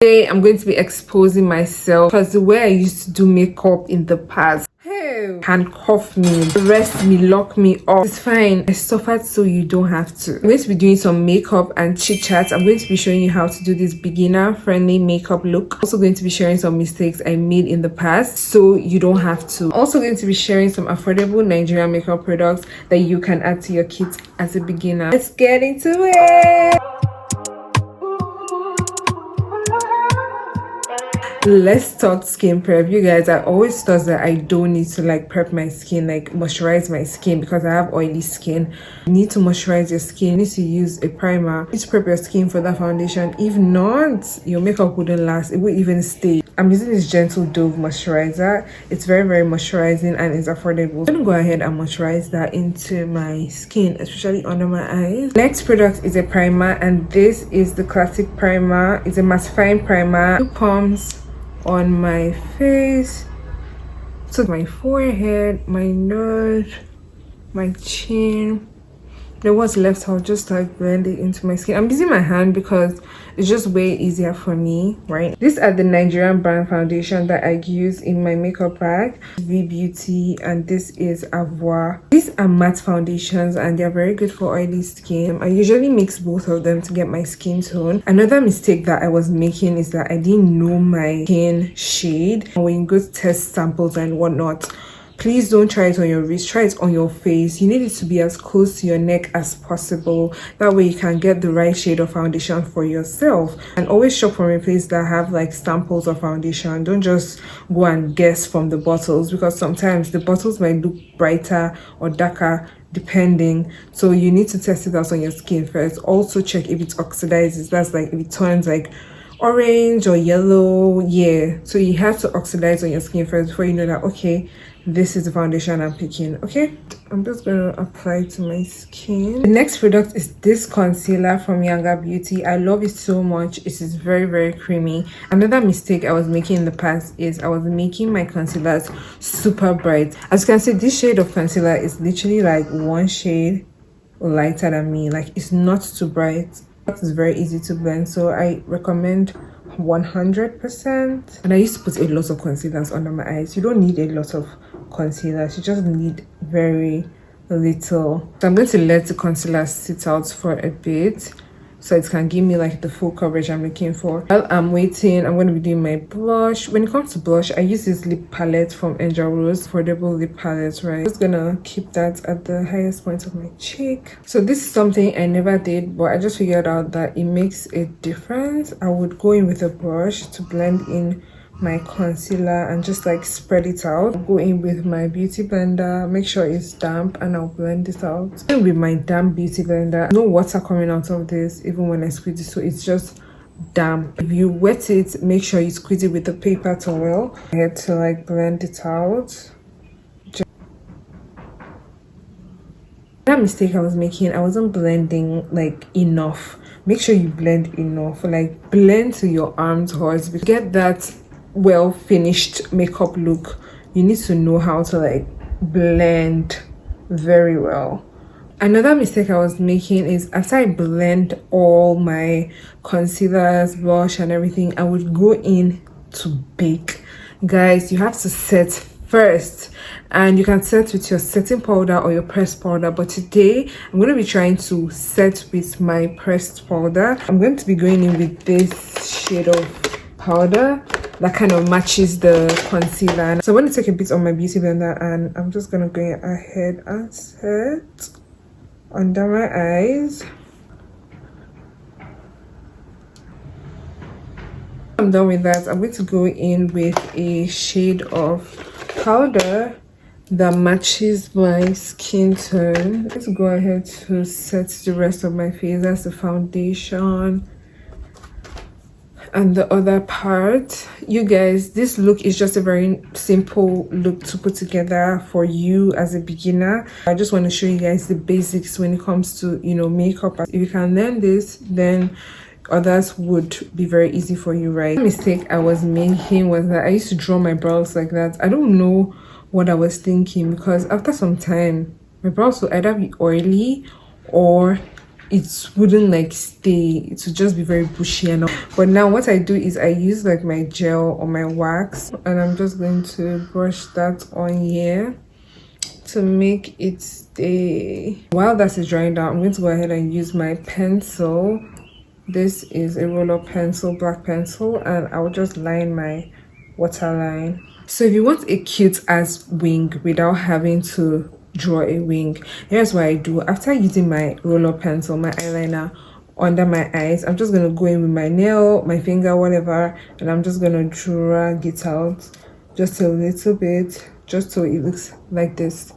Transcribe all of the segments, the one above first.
Today I'm going to be exposing myself because the way I used to do makeup in the past, handcuff me, arrest me, lock me up. It's fine. I suffered so you don't have to. I'm going to be doing some makeup and chit chat. I'm going to be showing you how to do this beginner friendly makeup look. Also going to be sharing some mistakes I made in the past so you don't have to. Also going to be sharing some affordable Nigerian makeup products that you can add to your kit as a beginner. Let's get into it. Let's talk skin prep. You guys, I always thought that I don't need to like prep my skin, like moisturize my skin, because I have oily skin. You need to moisturize your skin. You need to use a primer. You need to prep your skin for that foundation. If not, your makeup wouldn't last. It would even stay. I'm using this Gentle Dove moisturizer. It's very moisturizing and it's affordable. I'm gonna go ahead and moisturize that into my skin, especially under my eyes. Next product is a primer, and this is the classic primer. It's a mattifying primer. 2 pumps on my face, so my forehead, my nose, my chin. Then what's left, I'll just like blend it into my skin. I'm using my hand because it's just way easier for me, right? These are the Nigerian brand foundation that I use in my makeup bag, V Beauty, and this is Avoir. These are matte foundations and they're very good for oily skin. I usually mix both of them to get my skin tone. Another mistake that I was making is that I didn't know my skin shade. When you go to test samples and whatnot, please don't try it on your wrist, try it on your face. You need it to be as close to your neck as possible. That way you can get the right shade of foundation for yourself. And always shop from a place that have like samples of foundation. Don't just go and guess from the bottles, because sometimes the bottles might look brighter or darker depending. So you need to test it out on your skin first. Also check if it oxidizes. That's like if it turns like orange or yellow. Yeah, so you have to oxidize on your skin first before you know that, okay, this is the foundation I'm picking. Okay, I'm just going to apply to my skin. The next product is this concealer from Younger Beauty. I love it so much. It is very creamy. Another mistake I was making in the past is I was making my concealers super bright. As you can see, this shade of concealer is literally like one shade lighter than me. Like, it's not too bright. It's very easy to blend, so I recommend 100%. And I used to put a lot of concealers under my eyes. You don't need a lot of concealers, you just need very little. So I'm going to let the concealer sit out for a bit so it can give me like the full coverage I'm looking for. While I'm waiting, I'm going to be doing my blush. When it comes to blush, I use this lip palette from Angel Rose, affordable lip palette, right? I'm just gonna keep that at the highest point of my cheek. So this is something I never did, but I just figured out that it makes a difference. I would go in with a brush to blend in my concealer and just like spread it out. I'll go in with my beauty blender, make sure it's damp, and I'll blend it out. And with my damp beauty blender, no water coming out of this even when I squeeze it, so it's just damp. If you wet it, make sure you squeeze it with a paper towel. I had to like blend it out. That mistake I was making, I wasn't blending like enough. Make sure you blend enough, like blend to your arms hairs. Get that well finished makeup look, you need to know how to like blend very well. Another mistake I was making is after I blend all my concealers, blush and everything, I would go in to bake. Guys, you have to set first, and you can set with your setting powder or your pressed powder, but today I'm going to be trying to set with my pressed powder. I'm going to be going in with this shade of powder that kind of matches the concealer. So I'm going to take a bit on my beauty blender and I'm just going to go ahead and set under my eyes. I'm done with that. I'm going to go in with a shade of powder that matches my skin tone. Let's go ahead to set the rest of my face. That's the foundation and the other part. You guys, this look is just a very simple look to put together for you as a beginner. I just want to show you guys the basics when it comes to, you know, makeup. If you can learn this, then others would be very easy for you, right? The mistake I was making was that I used to draw my brows like that. I don't know what I was thinking, because after some time my brows will either be oily or it wouldn't like stay, it would just be very bushy and all. But now what I do is I use like my gel or my wax, and I'm just going to brush that on here to make it stay. While that is drying down, I'm going to go ahead and use my pencil. This is a roller pencil, black pencil, and I will just line my waterline. So if you want a cute ass wing without having to draw a wing, here's what I do. After using my roller pencil, my eyeliner under my eyes, I'm just gonna go in with my nail, my finger, whatever, and I'm just gonna drag it out just a little bit, just so it looks like this.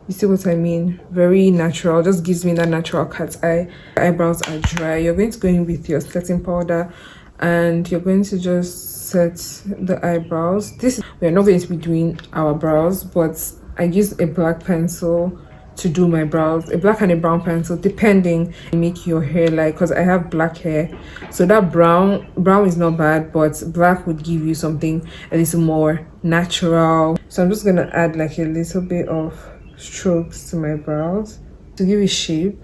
You see what I mean? Very natural, just gives me that natural cat's eye. Eyebrows are dry. You're going to go in with your setting powder and you're going to just set the eyebrows. We're not going to be doing our brows, but I use a black pencil to do my brows, a black and a brown pencil, depending. Make your hair like, because I have black hair, so that brown is not bad, but black would give you something a little more natural. So I'm just gonna add like a little bit of strokes to my brows to give it shape.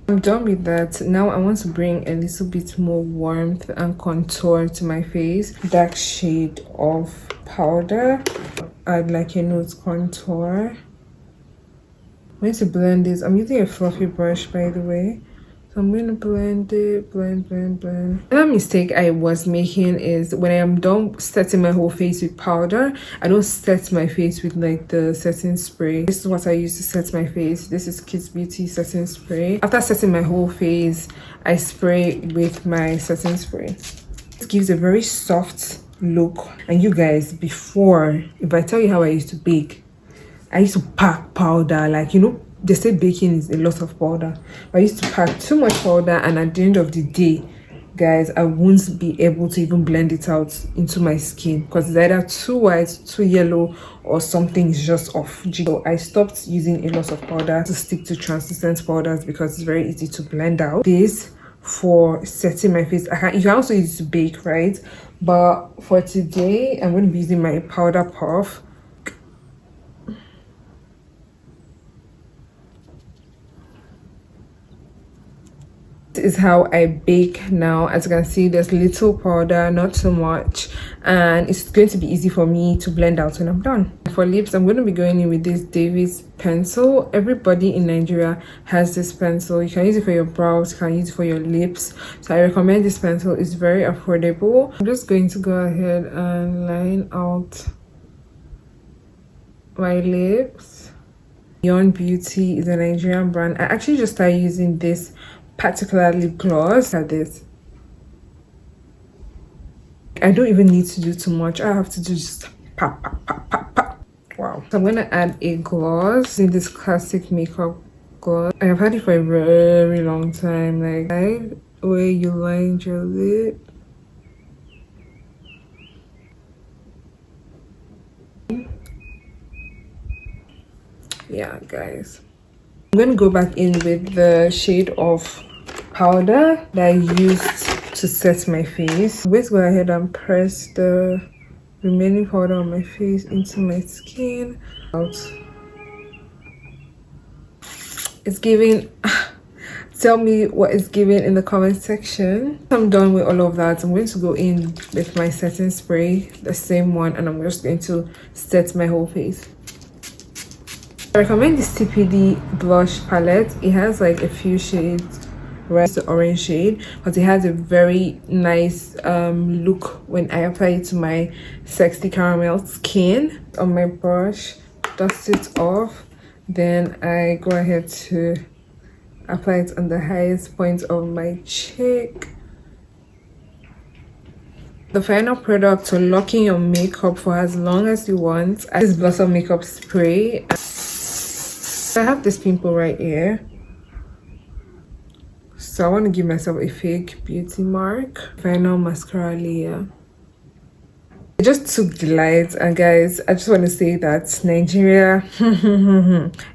I'm done with that. Now I want to bring a little bit more warmth and contour to my face. Dark shade of powder, add like a nude contour. I'm going to blend this. I'm using a fluffy brush, by the way. So I'm going to blend it, blend. Another mistake I was making is when I am done setting my whole face with powder, I don't set my face with like the setting spray. This is what I use to set my face. This is Kids Beauty setting spray. After setting my whole face, I spray with my setting spray. It gives a very soft look. And you guys, before, if I tell you how I used to bake, I used to pack powder, like, you know, they say baking is a lot of powder. I used to pack too much powder, and at the end of the day, guys, I won't be able to even blend it out into my skin because it's either too white, too yellow, or something is just off. So I stopped using a lot of powder to stick to translucent powders because it's very easy to blend out. This for setting my face. You can also use it to bake, right? But for today, I'm going to be using my powder puff. Is how I bake now. As you can see, there's little powder, not too much, and it's going to be easy for me to blend out when I'm done. For lips, I'm going to be going in with this Davis pencil. Everybody in Nigeria has this pencil. You can use it for your brows, you can use it for your lips, so I recommend this pencil. It's very affordable. I'm just going to go ahead and line out my lips. Beyond Beauty is a Nigerian brand. I actually just started using this particular lip gloss. Look at this. I don't even need to do too much. I have to do just pop. Wow. So I'm gonna add a gloss in this classic makeup gloss. I have had it for a very long time. Like where you lined your lip. Yeah, guys. I'm going to go back in with the shade of powder that I used to set my face. I'm going to go ahead and press the remaining powder on my face into my skin. It's giving... Tell me what it's giving in the comment section. I'm done with all of that. I'm going to go in with my setting spray, the same one, and I'm just going to set my whole face. I recommend this TPD blush palette. It has like a few shades, right? The orange shade, but it has a very nice look when I apply it to my sexy caramel skin. On my brush, dust it off, then I go ahead to apply it on the highest point of my cheek. The final product to lock in your makeup for as long as you want is Blossom makeup spray. I have this pimple right here, so I want to give myself a fake beauty mark. Final mascara layer. I just took delight, and guys, I just want to say that Nigeria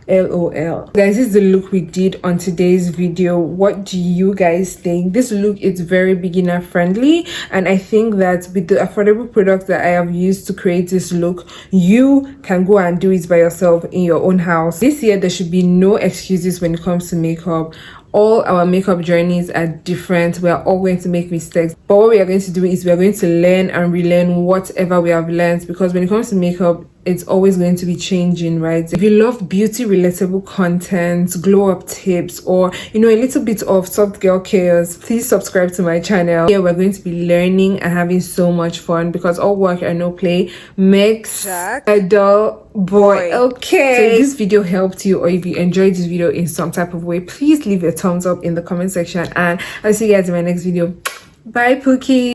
LOL. Guys, this is the look we did on today's video. What do you guys think? This look is very beginner friendly, and I think that with the affordable products that I have used to create this look, you can go and do it by yourself in your own house. This year there should be no excuses when it comes to makeup. All our makeup journeys are different. We are all going to make mistakes, but what we are going to do is we are going to learn and relearn whatever we have learned, because when it comes to makeup, it's always going to be changing, right? If you love beauty relatable content, glow up tips, or a little bit of soft girl chaos, please subscribe to my channel. Here we're going to be learning and having so much fun, because all work and no play makes a dull boy. Okay, so if this video helped you, or if you enjoyed this video in some type of way, please leave a thumbs up in the comment section, and I'll see you guys in my next video. Bye, Pookie.